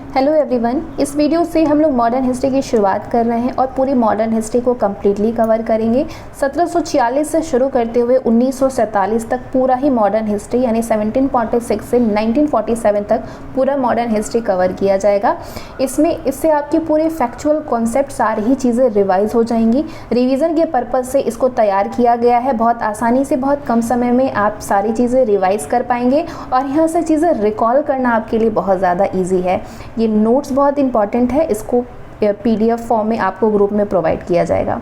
Hello everyone, इस video से हम लोग मॉडर्न हिस्ट्री की शुरुआत कर रहे हैं और पूरी मॉडर्न हिस्ट्री को कम्प्लीटली कवर करेंगे। 1746 से शुरू करते हुए 1947 तक पूरा ही मॉडर्न हिस्ट्री यानी 1746 से 1947 तक पूरा मॉडर्न हिस्ट्री कवर किया जाएगा। इससे आपकी पूरे फैक्चुअल कॉन्सेप्ट सारी ही चीज़ें रिवाइज हो जाएंगी। रिवीजन के पर्पज़ से इसको तैयार किया गया है। बहुत आसानी से बहुत कम समय में आप सारी चीज़ें रिवाइज कर पाएंगे और यहाँ से चीज़ें रिकॉल करना आपके लिए बहुत ज़्यादा ईजी है। ये नोट्स बहुत इंपॉर्टेंट है, इसको PDF फॉर्म में आपको ग्रुप में प्रोवाइड किया जाएगा।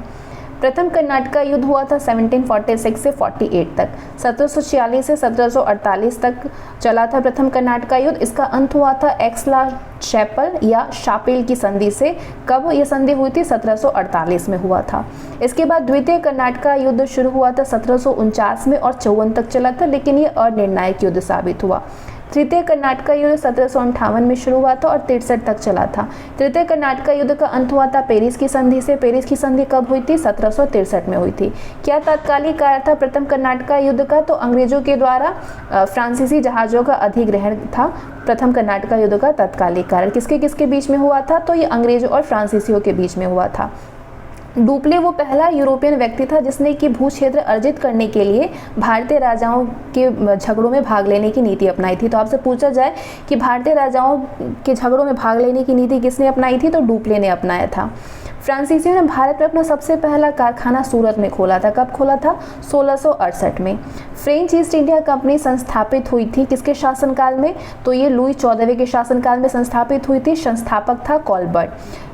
प्रथम कर्नाटका युद्ध हुआ था 1746 से 48 तक। 1746 से 1748 तक चला था प्रथम कर्नाटका युद्ध। इसका अंत हुआ था एक्सला चैपल या शापेल की संधि से। कब ये संधि हुई थी? 1748 में हुआ था। इसके बाद द्वितीय कर्नाटका युद्ध शुरू हुआ था 1749 में और 54 तक चला था, लेकिन ये अनिर्णायक युद्ध साबित हुआ। तृतीय कर्नाटका युद्ध 1758 में शुरू हुआ था और 63 तक चला था। तृतीय कर्नाटका युद्ध का अंत हुआ था पेरिस की संधि से। पेरिस की संधि कब हुई थी? 1763 में हुई थी। क्या तात्कालिक कारण था प्रथम कर्नाटका युद्ध का? तो अंग्रेजों के द्वारा फ्रांसीसी जहाज़ों का अधिग्रहण था प्रथम कर्नाटका युद्ध का तात्कालिक कारण। किसके किसके बीच में हुआ था? तो ये अंग्रेजों और फ्रांसीसियों के बीच में हुआ था। डुप्ले वो पहला यूरोपियन व्यक्ति था जिसने कि भू क्षेत्र अर्जित करने के लिए भारतीय राजाओं के झगड़ों में भाग लेने की नीति अपनाई थी। तो आपसे पूछा जाए कि भारतीय राजाओं के झगड़ों में भाग लेने की नीति किसने अपनाई थी? तो डुप्ले ने अपनाया था। फ्रांसीसियों ने भारत में अपना सबसे पहला कारखाना सूरत में खोला था। कब खोला था? 1668 में। फ्रेंच ईस्ट इंडिया कंपनी संस्थापित हुई थी किसके शासनकाल में? तो ये लुई 14वें के शासनकाल में संस्थापित हुई थी। संस्थापक था Colbert.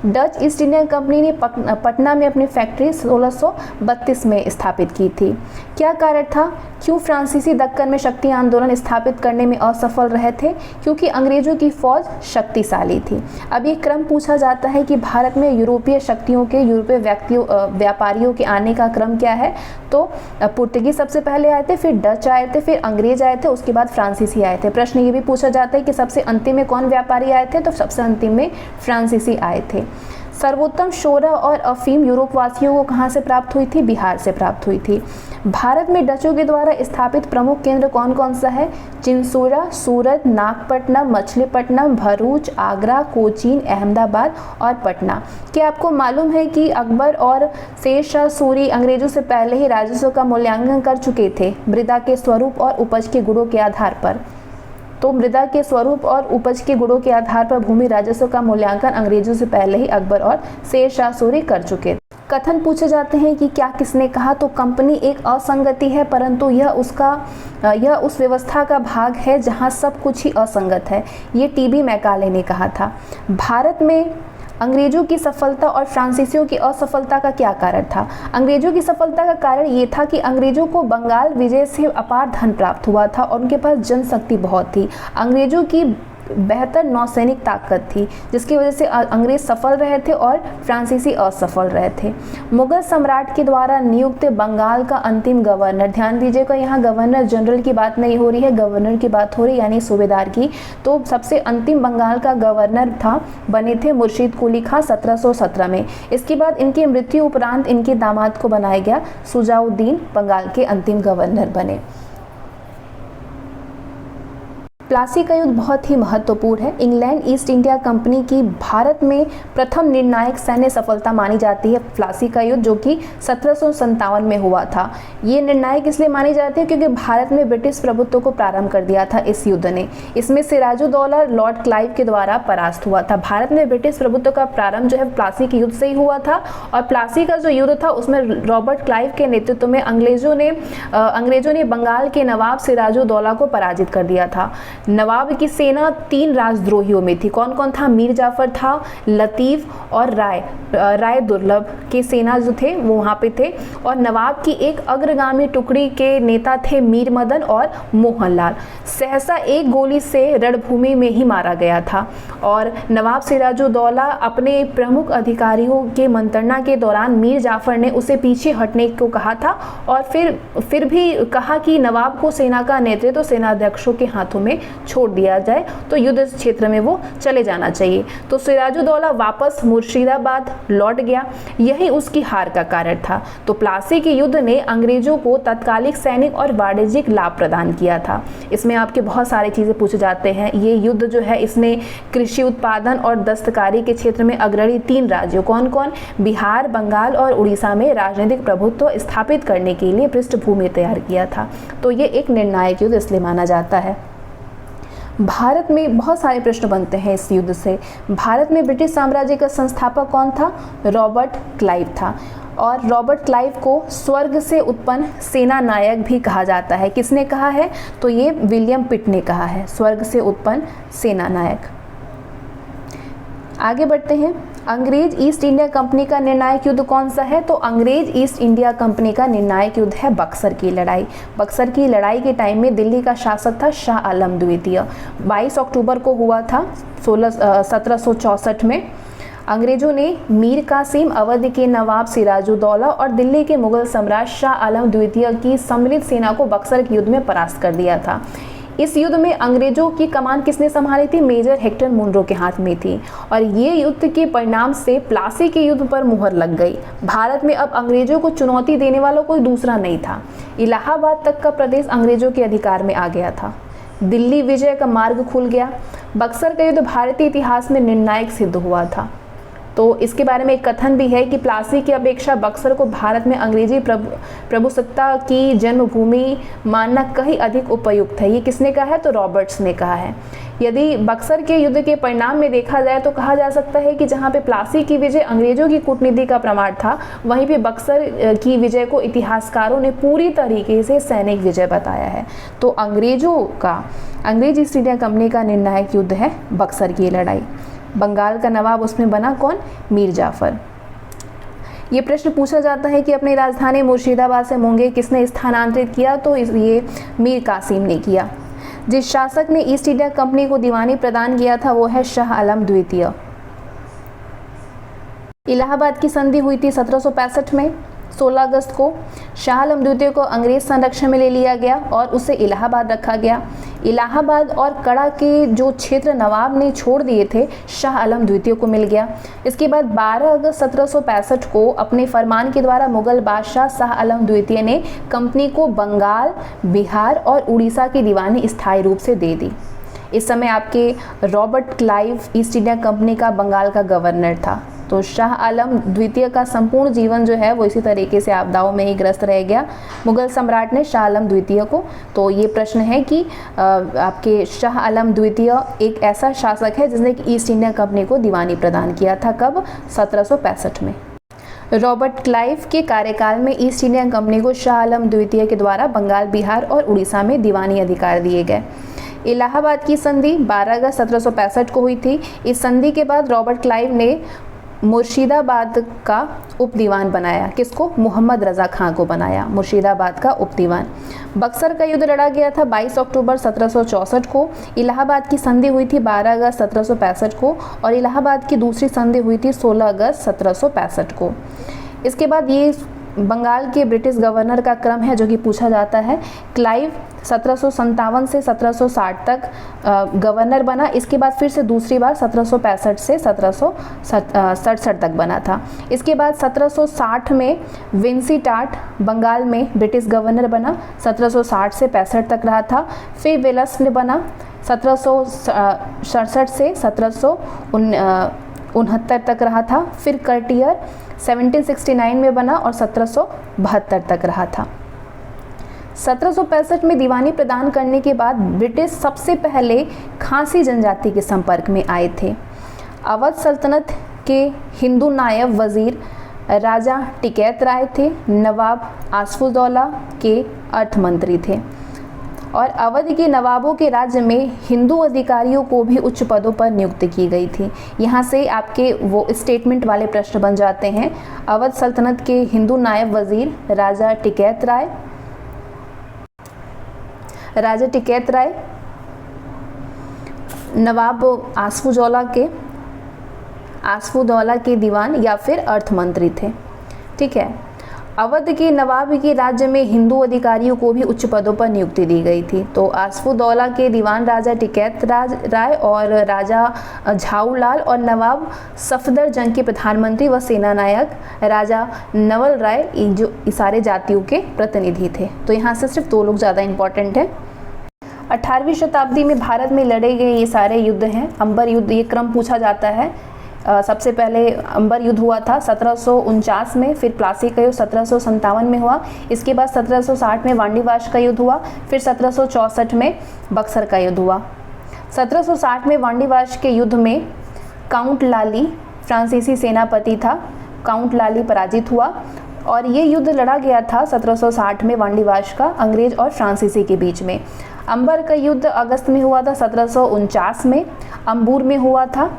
Dutch east India company ने पटना में अपनी फैक्ट्री 1632 में स्थापित की थी। क्या कारण था? क्यों फ्रांसीसी दक्कन में शक्ति आंदोलन स्थापित करने में असफल रहे थे? क्योंकि अंग्रेजों की फौज शक्तिशाली थी। अब ये क्रम पूछा जाता है कि भारत में यूरोपीय शक्तियों के यूरोपीय व्यापारियों के आने का क्रम क्या है? तो पुर्तगीज सबसे पहले आए थे, फिर डच आए थे, फिर अंग्रेज आए थे, उसके बाद फ्रांसीसी आए थे। प्रश्न ये भी पूछा जाता है कि सबसे अंतिम में कौन व्यापारी आए थे? तो सबसे अंतिम में फ्रांसीसी आए थे। सर्वोत्तम शोरह और अफीम यूरोप वासियों को कहाँ से प्राप्त हुई थी? बिहार से प्राप्त हुई थी। भारत में डचों के द्वारा स्थापित प्रमुख केंद्र कौन कौन सा है? चिंसुरा, सूरत, नागपट्टनम, मछलीपट्टनम, भरूच, आगरा, कोचीन, अहमदाबाद और पटना। क्या आपको मालूम है कि अकबर और शेर शाह सूरी अंग्रेजों से पहले ही राजस्व का मूल्यांकन कर चुके थे मृदा के स्वरूप और उपज के गुणों के आधार पर? तो मृदा के स्वरूप और उपज के गुणों के आधार पर भूमि राजस्व का मूल्यांकन अंग्रेजों से पहले ही अकबर और शेर शाह सूरी कर चुके। कथन पूछे जाते हैं कि क्या किसने कहा? तो कंपनी एक असंगति है, परंतु यह उस व्यवस्था का भाग है जहां सब कुछ ही असंगत है। ये TB मैकाले ने कहा था। भारत में अंग्रेजों की सफलता और फ्रांसीसियों की असफलता का क्या कारण था? अंग्रेजों की सफलता का कारण ये था कि अंग्रेजों को बंगाल विजय से अपार धन प्राप्त हुआ था और उनके पास जनशक्ति बहुत थी। अंग्रेजों की बेहतर नौसैनिक ताकत थी, जिसकी वजह से अंग्रेज सफल रहे थे और फ्रांसीसी असफल रहे थे। मुगल सम्राट के द्वारा नियुक्त बंगाल का अंतिम गवर्नर, ध्यान दीजिएगा यहाँ गवर्नर जनरल की बात नहीं हो रही है, गवर्नर की बात हो रही है यानी सूबेदार की। तो सबसे अंतिम बंगाल का गवर्नर बने थे मुर्शीद कुली खां 1717 में। इसके बाद इनकी मृत्यु उपरांत इनके दामाद को बनाया गया। सुजाउद्दीन बंगाल के अंतिम गवर्नर बने। प्लासी का युद्ध बहुत ही महत्वपूर्ण है। इंग्लैंड ईस्ट इंडिया कंपनी की भारत में प्रथम निर्णायक सैन्य सफलता मानी जाती है प्लासी का युद्ध, जो कि 1757 में हुआ था। ये निर्णायक इसलिए मानी जाती है क्योंकि भारत में ब्रिटिश प्रभुत्व को प्रारंभ कर दिया था इस युद्ध ने। इसमें सिराजुद्दौला लॉर्ड क्लाइव के द्वारा परास्त हुआ था। भारत में ब्रिटिश प्रभुत्व का प्रारंभ जो है प्लासी के युद्ध से ही हुआ था और प्लासी का जो युद्ध था उसमें रॉबर्ट क्लाइव के नेतृत्व में अंग्रेजों ने बंगाल के नवाब सिराजुद्दौला को पराजित कर दिया था। नवाब की सेना 3 राजद्रोहियों में थी। कौन कौन था? मीर जाफर था, लतीफ और राय दुर्लभ के सेना जो थे वो वहाँ पे थे। और नवाब की एक अग्रगामी टुकड़ी के नेता थे मीर मदन और मोहनलाल। सहसा एक गोली से रणभूमि में ही मारा गया था और नवाब सिराजुद्दौला अपने प्रमुख अधिकारियों के मंत्रणा के दौरान मीर जाफर ने उसे पीछे हटने को कहा था और फिर भी कहा कि नवाब को सेना का नेतृत्व सेनाध्यक्षों के हाथों में छोड़ दिया जाए, तो युद्ध क्षेत्र में वो चले जाना चाहिए। तो सिराजुद्दौला वापस मुर्शिदाबाद लौट गया, यही उसकी हार का कारण था। तो प्लासी के युद्ध ने अंग्रेजों को तत्कालिक सैनिक और वाणिज्यिक लाभ प्रदान किया था। इसमें आपके बहुत सारी चीज़ें पूछे जाते हैं। ये युद्ध जो है इसने कृषि उत्पादन और दस्तकारी के क्षेत्र में अग्रणी 3 राज्यों कौन कौन, बिहार, बंगाल और उड़ीसा में राजनीतिक प्रभुत्व स्थापित करने के लिए पृष्ठभूमि तैयार किया था। तो ये एक निर्णायक युद्ध इसलिए माना जाता है। भारत में बहुत सारे प्रश्न बनते हैं इस युद्ध से। भारत में ब्रिटिश साम्राज्य का संस्थापक कौन था? रॉबर्ट क्लाइव था। और रॉबर्ट क्लाइव को स्वर्ग से उत्पन्न सेना नायक भी कहा जाता है। किसने कहा है? तो ये विलियम पिट ने कहा है, स्वर्ग से उत्पन्न सेना नायक। आगे बढ़ते हैं। अंग्रेज ईस्ट इंडिया कंपनी का निर्णायक युद्ध कौन सा है? तो अंग्रेज ईस्ट इंडिया कंपनी का निर्णायक युद्ध है बक्सर की लड़ाई। बक्सर की लड़ाई के टाइम में दिल्ली का शासक था शाह आलम द्वितीय। 22 अक्टूबर को हुआ था 1764 में। अंग्रेजों ने मीर कासिम, अवध के नवाब सिराजुद्दौला और दिल्ली के मुगल सम्राट शाह आलम द्वितीय की सम्मिलित सेना को बक्सर के युद्ध में परास्त कर दिया था। इस युद्ध में अंग्रेजों की कमान किसने संभाली थी? मेजर हेक्टर मुनरो के हाथ में थी। और ये युद्ध के परिणाम से प्लासी के युद्ध पर मुहर लग गई। भारत में अब अंग्रेजों को चुनौती देने वाला कोई दूसरा नहीं था। इलाहाबाद तक का प्रदेश अंग्रेजों के अधिकार में आ गया था। दिल्ली विजय का मार्ग खुल गया। बक्सर का युद्ध भारतीय इतिहास में निर्णायक सिद्ध हुआ था। तो इसके बारे में एक कथन भी है कि प्लासी की अपेक्षा बक्सर को भारत में अंग्रेजी प्रभुसत्ता की जन्मभूमि मानना कहीं अधिक उपयुक्त है। ये किसने कहा है? तो रॉबर्ट्स ने कहा है। यदि बक्सर के युद्ध के परिणाम में देखा जाए तो कहा जा सकता है कि जहाँ पे प्लासी की विजय अंग्रेजों की कूटनीति का प्रमाण था, वहीं पे बक्सर की विजय को इतिहासकारों ने पूरी तरीके से सैनिक विजय बताया है। तो अंग्रेज ईस्ट इंडिया कंपनी का निर्णायक युद्ध है बक्सर की लड़ाई। बंगाल का नवाब उसमें बना कौन? मीर जाफर। ये प्रश्न पूछा जाता है कि अपनी राजधानी मुर्शिदाबाद से मुंगेर किसने स्थानांतरित किया? तो ये मीर कासिम ने किया। जिस शासक ने ईस्ट इंडिया कंपनी को दीवानी प्रदान किया था वो है शाह आलम द्वितीय। इलाहाबाद की संधि हुई थी 1765 में। 16 अगस्त को शाह आलम द्वितीय को अंग्रेज संरक्षण में ले लिया गया और उसे इलाहाबाद रखा गया। इलाहाबाद और कड़ा के जो क्षेत्र नवाब ने छोड़ दिए थे शाह आलम द्वितीय को मिल गया। इसके बाद 12 अगस्त 1765 को अपने फरमान के द्वारा मुगल बादशाह शाह आलम द्वितीय ने कंपनी को बंगाल, बिहार और उड़ीसा की दीवानी स्थायी रूप से दे दी। इस समय आपके Robert Clive east India company का बंगाल का गवर्नर था। तो शाह आलम द्वितीय का संपूर्ण जीवन जो है वो इसी तरीके से आपदाओं में ही ग्रस्त रह गया। मुगल सम्राट ने शाह आलम द्वितीय को, तो ये प्रश्न है कि आपके शाह आलम द्वितीय एक ऐसा शासक है जिसने ईस्ट इंडिया कंपनी को दीवानी प्रदान किया था। कब? 1765 में। रॉबर्ट क्लाइव के कार्यकाल में ईस्ट इंडिया कंपनी को शाह आलम द्वितीय के द्वारा बंगाल, बिहार और उड़ीसा में दीवानी अधिकार दिए गए। इलाहाबाद की संधि 12 अगस्त 1765 को हुई थी। इस संधि के बाद रॉबर्ट क्लाइव ने मुर्शिदाबाद का उपदीवान बनाया। किसको? मोहम्मद रज़ा खां को बनाया मुर्शिदाबाद का उपदीवान। बक्सर का युद्ध लड़ा गया था 22 अक्टूबर 1764 को। इलाहाबाद की संधि हुई थी 12 अगस्त 1765 को और इलाहाबाद की दूसरी संधि हुई थी 16 अगस्त 1765 को। इसके बाद ये बंगाल के ब्रिटिश गवर्नर का क्रम है जो कि पूछा जाता है। क्लाइव 1757 से 1760 तक गवर्नर बना। इसके बाद फिर से दूसरी बार 1765 से 1767 तक बना था। इसके बाद 1760 में विंसीटाट बंगाल में ब्रिटिश गवर्नर बना। 1760 से 65 तक रहा था। फिर वेलस ने बना 1767 से 1769 तक रहा था। फिर कर्टियर 1769 में बना और 1772 तक रहा था। 1765 में दीवानी प्रदान करने के बाद ब्रिटिश सबसे पहले खासी जनजाति के संपर्क में आए थे। अवध सल्तनत के हिंदू नायब वजीर राजा टिकैत राय थे। नवाब आसफुद्दौला के अर्थ मंत्री थे और अवध के नवाबों के राज्य में हिंदू अधिकारियों को भी उच्च पदों पर नियुक्त की गई थी। यहाँ से आपके वो स्टेटमेंट वाले प्रश्न बन जाते हैं। अवध सल्तनत के हिंदू नायब वजीर राजा टिकैत राय, नवाब आसफुद्दौला के दीवान या फिर अर्थ मंत्री थे। ठीक है। अवध के नवाब के राज्य में हिंदू अधिकारियों को भी उच्च पदों पर नियुक्ति दी गई थी। तो आसफुद्दौला के दीवान राजा टिकैत राय और राजा झाऊलाल और नवाब सफदरजंग के प्रधानमंत्री व सेना नायक राजा नवल राय जो सारे जातियों के प्रतिनिधि थे। तो यहाँ से सिर्फ 2 लोग ज़्यादा इंपॉर्टेंट है। 18वीं शताब्दी में भारत में लड़े गए ये सारे युद्ध हैं। अंबर युद्ध, ये क्रम पूछा जाता है। सबसे पहले अंबर युद्ध हुआ था 1749 में, फिर प्लासी का युद्ध 1757 में हुआ। इसके बाद 1760 में वांडीवाश का युद्ध हुआ, फिर 1764 में बक्सर का युद्ध हुआ। 1760 में वांडीवाश के युद्ध में काउंट लाली फ्रांसीसी सेनापति था, काउंट लाली पराजित हुआ और ये युद्ध लड़ा गया था 1760 में वांडीवाश का अंग्रेज और फ्रांसीसी के बीच में। अंबर का युद्ध अगस्त में हुआ था 1749 में, अंबूर में हुआ था।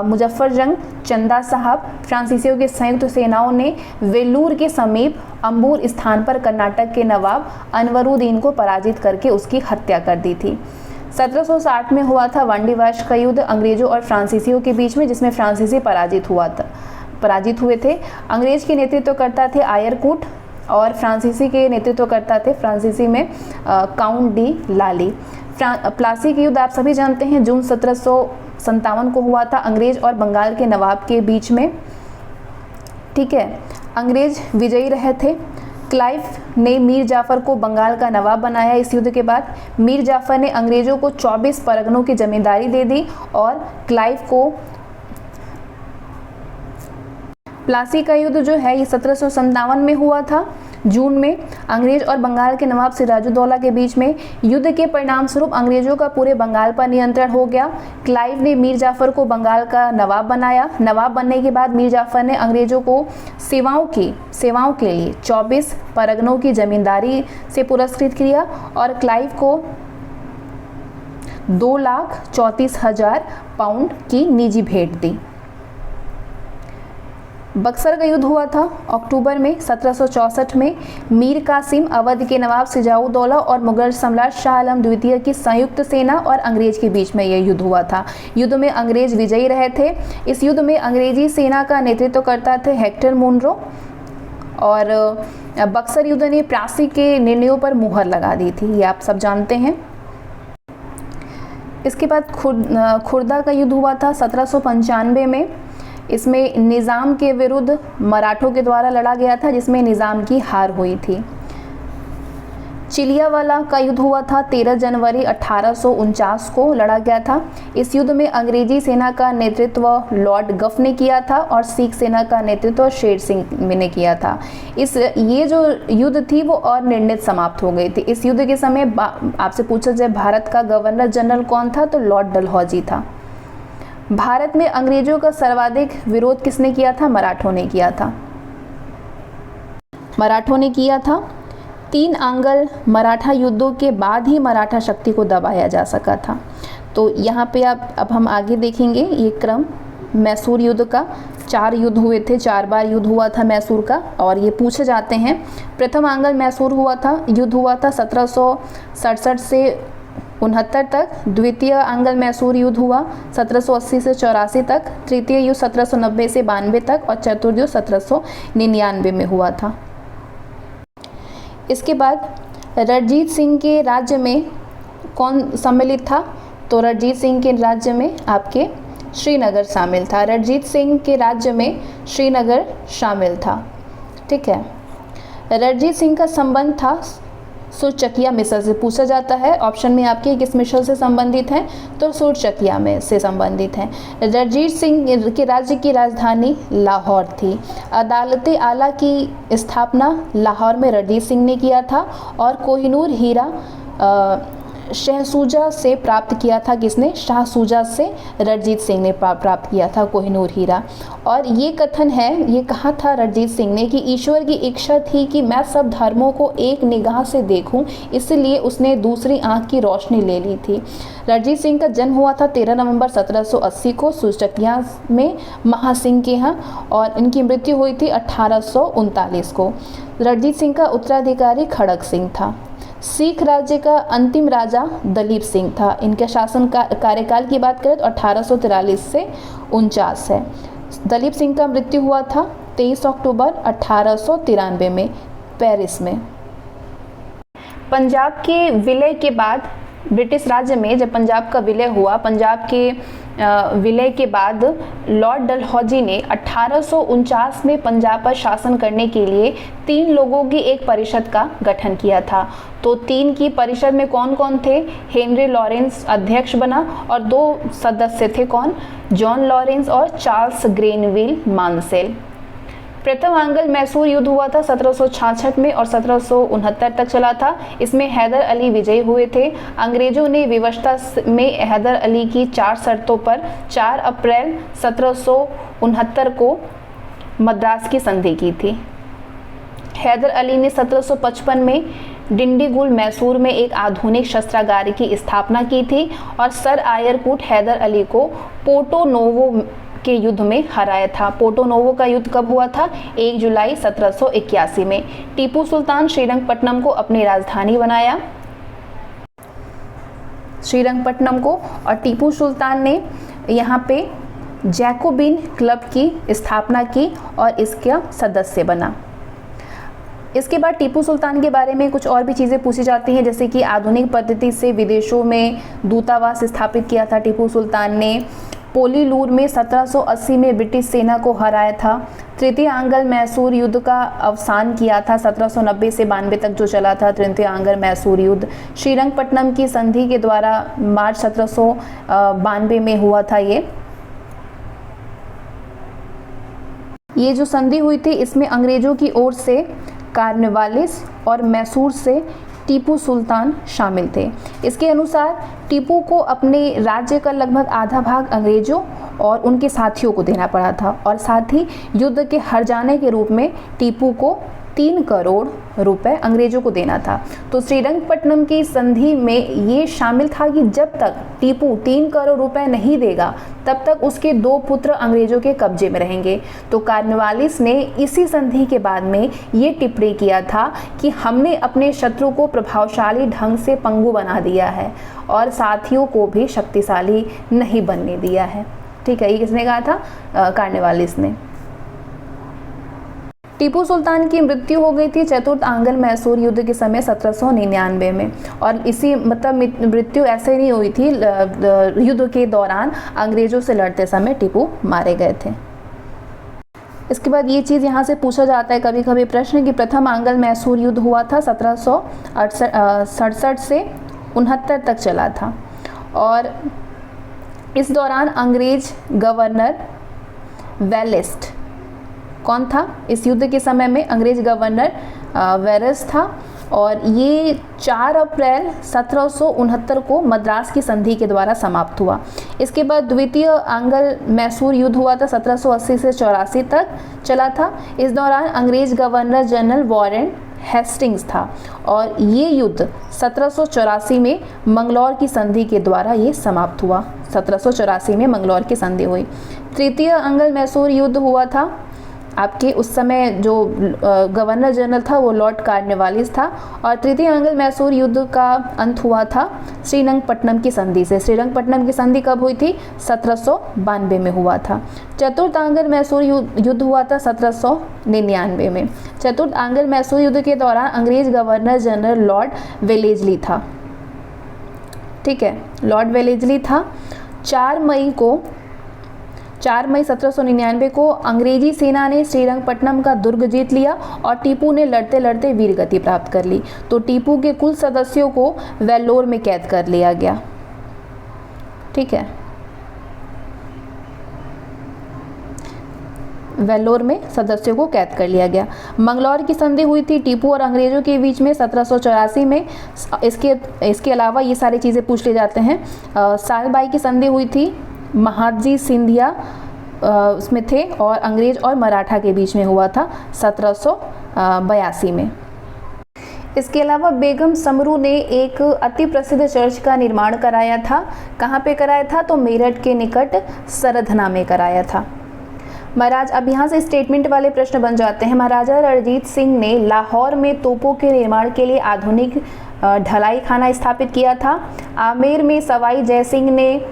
मुजफ्फर जंग, चंदा साहब, फ्रांसीसियों की संयुक्त सेनाओं ने वेलूर के समीप अंबूर स्थान पर कर्नाटक के नवाब अनवरुद्दीन को पराजित करके उसकी हत्या कर दी थी। 1760 में हुआ था वांडीवाश का युद्ध अंग्रेजों और फ्रांसीसियों के बीच में, जिसमें फ्रांसीसी पराजित हुए थे। अंग्रेज के नेतृत्वकर्ता थे आयरकूट और फ्रांसीसी के नेतृत्वकर्ता थे फ्रांसीसी में काउंट डी लाली। प्लासी के युद्ध आप सभी जानते हैं, जून 1757 को हुआ था अंग्रेज और बंगाल के नवाब के बीच में। ठीक है, अंग्रेज विजयी रहे थे। क्लाइव ने मीर जाफ़र को बंगाल का नवाब बनाया। इस युद्ध के बाद मीर जाफ़र ने अंग्रेजों को 24 परगनों की जमींदारी दे दी और क्लाइव को प्लासी का युद्ध जो है ये 1757 में हुआ था जून में, अंग्रेज और बंगाल के नवाब सिराजुद्दौला के बीच में। युद्ध के परिणाम स्वरूप अंग्रेजों का पूरे बंगाल पर नियंत्रण हो गया। क्लाइव ने मीर जाफ़र को बंगाल का नवाब बनाया। नवाब बनने के बाद मीर जाफ़र ने अंग्रेजों को सेवाओं के लिए 24 परगनों की जमींदारी से पुरस्कृत किया और क्लाइव को 2,34,000 पाउंड की निजी भेंट दी। बक्सर का युद्ध हुआ था अक्टूबर में 1764 में। मीर कासिम, अवध के नवाब सिराजुद्दौला और मुगल सम्राट शाह आलम द्वितीय की संयुक्त सेना और अंग्रेज के बीच में यह युद्ध हुआ था। युद्ध में अंग्रेज विजयी रहे थे। इस युद्ध में अंग्रेजी सेना का नेतृत्व करता थे हेक्टर मुनरो और बक्सर युद्ध ने प्लासी के निर्णयों पर मुहर लगा दी थी, ये आप सब जानते हैं। इसके बाद खुर्दा का युद्ध हुआ था 1795 में। इसमें निज़ाम के विरुद्ध मराठों के द्वारा लड़ा गया था, जिसमें निज़ाम की हार हुई थी। चिलियावाला का युद्ध हुआ था 13 जनवरी 1849 को लड़ा गया था। इस युद्ध में अंग्रेजी सेना का नेतृत्व लॉर्ड गफ ने किया था और सिख सेना का नेतृत्व शेर सिंह ने किया था। ये जो युद्ध थी वो अनिर्णित समाप्त हो गई थी। इस युद्ध के समय आपसे पूछा जाए भारत का गवर्नर जनरल कौन था, तो लॉर्ड डलहौजी था। भारत में अंग्रेजों का सर्वाधिक विरोध किसने किया था? मराठों ने किया था। 3 आंग्ल मराठा युद्धों के बाद ही मराठा शक्ति को दबाया जा सका था। तो यहाँ पे अब हम आगे देखेंगे ये क्रम मैसूर युद्ध का। 4 युद्ध हुए थे, 4 बार युद्ध हुआ था मैसूर का और ये पूछे जाते हैं। प्रथम आंग्ल मैसूर युद्ध हुआ था 1767 से 69 तक। द्वितीय आंग्ल मैसूर युद्ध हुआ 1780 से 84 तक। तृतीय युद्ध 1790 से 92 तक और चतुर्थ युद्ध 1799 में हुआ था। इसके बाद रणजीत सिंह के राज्य में कौन सम्मिलित था? तो रणजीत सिंह के राज्य में आपके श्रीनगर शामिल था। रणजीत सिंह के राज्य में श्रीनगर शामिल था। ठीक है, रणजीत सिंह का संबंध था सुरचकिया मिसल से। पूछा जाता है ऑप्शन में आपके किस मिसल से संबंधित हैं, तो सुरचकिया में से संबंधित हैं। रणजीत सिंह के राज्य की राजधानी लाहौर थी। अदालत आला की स्थापना लाहौर में रणजीत सिंह ने किया था और कोहिनूर हीरा शाहसूजा से प्राप्त किया था। किसने? शाहसूजा से रणजीत सिंह ने प्राप्त किया था कोहिनूर हीरा। और ये कथन है, ये कहा था रणजीत सिंह ने कि ईश्वर की इच्छा थी कि मैं सब धर्मों को एक निगाह से देखूं, इसलिए उसने दूसरी आंख की रोशनी ले ली थी। रणजीत सिंह का जन्म हुआ था 13 नवंबर 1780 को सुरचकिया में महासिंह के यहाँ और इनकी मृत्यु हुई थी 1839 को। रणजीत सिंह का उत्तराधिकारी खड़ग सिंह था। सिख राज्य का अंतिम राजा दलीप सिंह था। इनके शासन कार्यकाल की बात करें तो 1843 से 49 है। दलीप सिंह का मृत्यु हुआ था 23 अक्टूबर 1893 में पेरिस में। पंजाब के विलय के बाद ब्रिटिश राज्य में जब पंजाब का विलय हुआ, पंजाब के विलय के बाद लॉर्ड डलहौजी ने 1849 में पंजाब पर शासन करने के लिए 3 लोगों की एक परिषद का गठन किया था। तो 3 की परिषद में कौन कौन थे? हेनरी लॉरेंस अध्यक्ष बना और 2 सदस्य थे कौन? जॉन लॉरेंस और चार्ल्स ग्रेनविल मानसेल। प्रथम आंग्ल मैसूर युद्ध हुआ था 1766 में और 1769 तक चला था। इसमें हैदर अली विजयी हुए थे। अंग्रेजों ने विवशता में हैदर अली की 4 शर्तों पर 4 अप्रैल 1769 को मद्रास की संधि की थी। हैदर अली ने 1755 में डिंडीगुल मैसूर में एक आधुनिक शस्त्रागार की स्थापना की थी और सर आयरकूट हैदर अली को पोर्टो नोवो के युद्ध में हराया था। पोर्टो नोवो का युद्ध कब हुआ था? 1 जुलाई 1781 में। टीपू सुल्तान श्रीरंगपट्टनम को अपनी राजधानी बनाया, श्रीरंगपट्टनम को, और टीपू सुल्तान ने यहाँ पे जैकोबिन क्लब की स्थापना की और इसका सदस्य बना। इसके बाद टीपू सुल्तान के बारे में कुछ और भी चीज़ें पूछी जाती हैं, जैसे कि आधुनिक पद्धति से विदेशों में दूतावास स्थापित किया था टीपू सुल्तान ने। पोलीलूर में 1780 में ब्रिटिश सेना को हराया था। तृतीय आंग्ल मैसूर युद्ध का अवसान किया था 1790 से 92 तक जो चला था तृतीय आंग्ल मैसूर युद्ध। श्रीरंगपट्टनम की संधि के द्वारा मार्च 1792 में हुआ था। ये जो संधि हुई थी इसमें अंग्रेजों की ओर से कार्नवालिस और मैसूर से टीपू सुल्तान शामिल थे। इसके अनुसार टीपू को अपने राज्य का लगभग आधा भाग अंग्रेजों और उनके साथियों को देना पड़ा था और साथ ही युद्ध के हार जाने के रूप में टीपू को 3 करोड़ रुपए अंग्रेजों को देना था। तो श्रीरंगपट्टनम की संधि में ये शामिल था कि जब तक टीपू 3 करोड़ रुपए नहीं देगा तब तक उसके 2 पुत्र अंग्रेजों के कब्जे में रहेंगे। तो कार्नवालिस ने इसी संधि के बाद में ये टिप्पणी किया था कि हमने अपने शत्रु को प्रभावशाली ढंग से पंगु बना दिया है और साथियों को भी शक्तिशाली नहीं बनने दिया है। ठीक है, ये किसने कहा था? कार्नवालिस ने। टीपू सुल्तान की मृत्यु हो गई थी चतुर्थ आंग्ल मैसूर युद्ध के समय 1799 में, और इसी मतलब मृत्यु ऐसे नहीं हुई थी, युद्ध के दौरान अंग्रेजों से लड़ते समय टीपू मारे गए थे। इसके बाद ये चीज़ यहाँ से पूछा जाता है कभी कभी प्रश्न कि प्रथम आंग्ल मैसूर युद्ध हुआ था 1767 से 69 तक चला था और इस दौरान अंग्रेज गवर्नर वेलिस्ट कौन था? इस युद्ध के समय में अंग्रेज गवर्नर वेरस था और ये 4 अप्रैल 1769 को मद्रास की संधि के द्वारा समाप्त हुआ। इसके बाद द्वितीय आंग्ल मैसूर युद्ध हुआ था 1780 से 84 तक चला था। इस दौरान अंग्रेज गवर्नर जनरल वॉरेन हेस्टिंग्स था और ये युद्ध 1784 में मंगलौर की संधि के द्वारा ये समाप्त हुआ। 1784 में मंगलौर की संधि हुई। तृतीय आंग्ल मैसूर युद्ध हुआ था, आपके उस समय जो गवर्नर जनरल था वो लॉर्ड कार्नवालिस था और तृतीय आंग्ल मैसूर युद्ध का अंत हुआ था श्रीरंगपट्टनम की संधि से। श्रीरंगपट्टनम की संधि कब हुई थी? 1792 में हुआ था। चतुर्थ आंग्ल मैसूर युद्ध हुआ था 1799 में। चतुर्थ आंग्ल मैसूर युद्ध के दौरान अंग्रेज गवर्नर जनरल लॉर्ड वेलेस्ली था। ठीक है, लॉर्ड वेलेस्ली था। 4 मई 1799 को अंग्रेजी सेना ने श्रीरंगपट्टनम का दुर्ग जीत लिया और टीपू ने लड़ते लड़ते वीरगति प्राप्त कर ली। तो टीपू के कुल सदस्यों को वेल्लोर में कैद कर लिया गया। ठीक है, वेल्लोर में सदस्यों को कैद कर लिया गया। मंगलौर की संधि हुई थी टीपू और अंग्रेजों के बीच में 1784 में। इसके अलावा ये सारी चीज़ें पूछ ले जाते हैं। सालबाई की संधि हुई थी, महादजी सिंधिया उसमें थे और अंग्रेज और मराठा के बीच में हुआ था 1782 में। इसके अलावा बेगम समरू ने एक अति प्रसिद्ध चर्च का निर्माण कराया था। कहाँ पे कराया था? तो मेरठ के निकट सरधना में कराया था। महाराज, अब यहाँ से स्टेटमेंट वाले प्रश्न बन जाते हैं। महाराजा रणजीत सिंह ने लाहौर में तोपों के निर्माण के लिए आधुनिक ढलाई खाना स्थापित किया था। आमेर में सवाई जयसिंह ने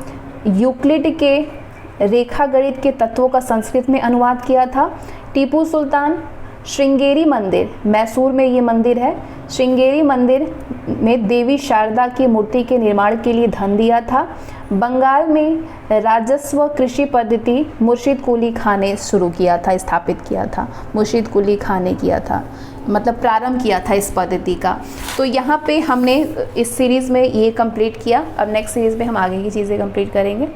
यूक्लिड के रेखा गणित के तत्वों का संस्कृत में अनुवाद किया था। टीपू सुल्तान श्रृंगेरी मंदिर, मैसूर में ये मंदिर है, श्रृंगेरी मंदिर में देवी शारदा की मूर्ति के निर्माण के लिए धन दिया था। बंगाल में राजस्व कृषि पद्धति मुर्शिद कुली खान ने शुरू किया था, स्थापित किया था। मुर्शिद कुली खान ने किया था, मतलब प्रारंभ किया था इस पद्धति का। तो यहाँ पे हमने इस सीरीज़ में ये कंप्लीट किया। अब नेक्स्ट सीरीज़ में हम आगे की चीज़ें कंप्लीट करेंगे।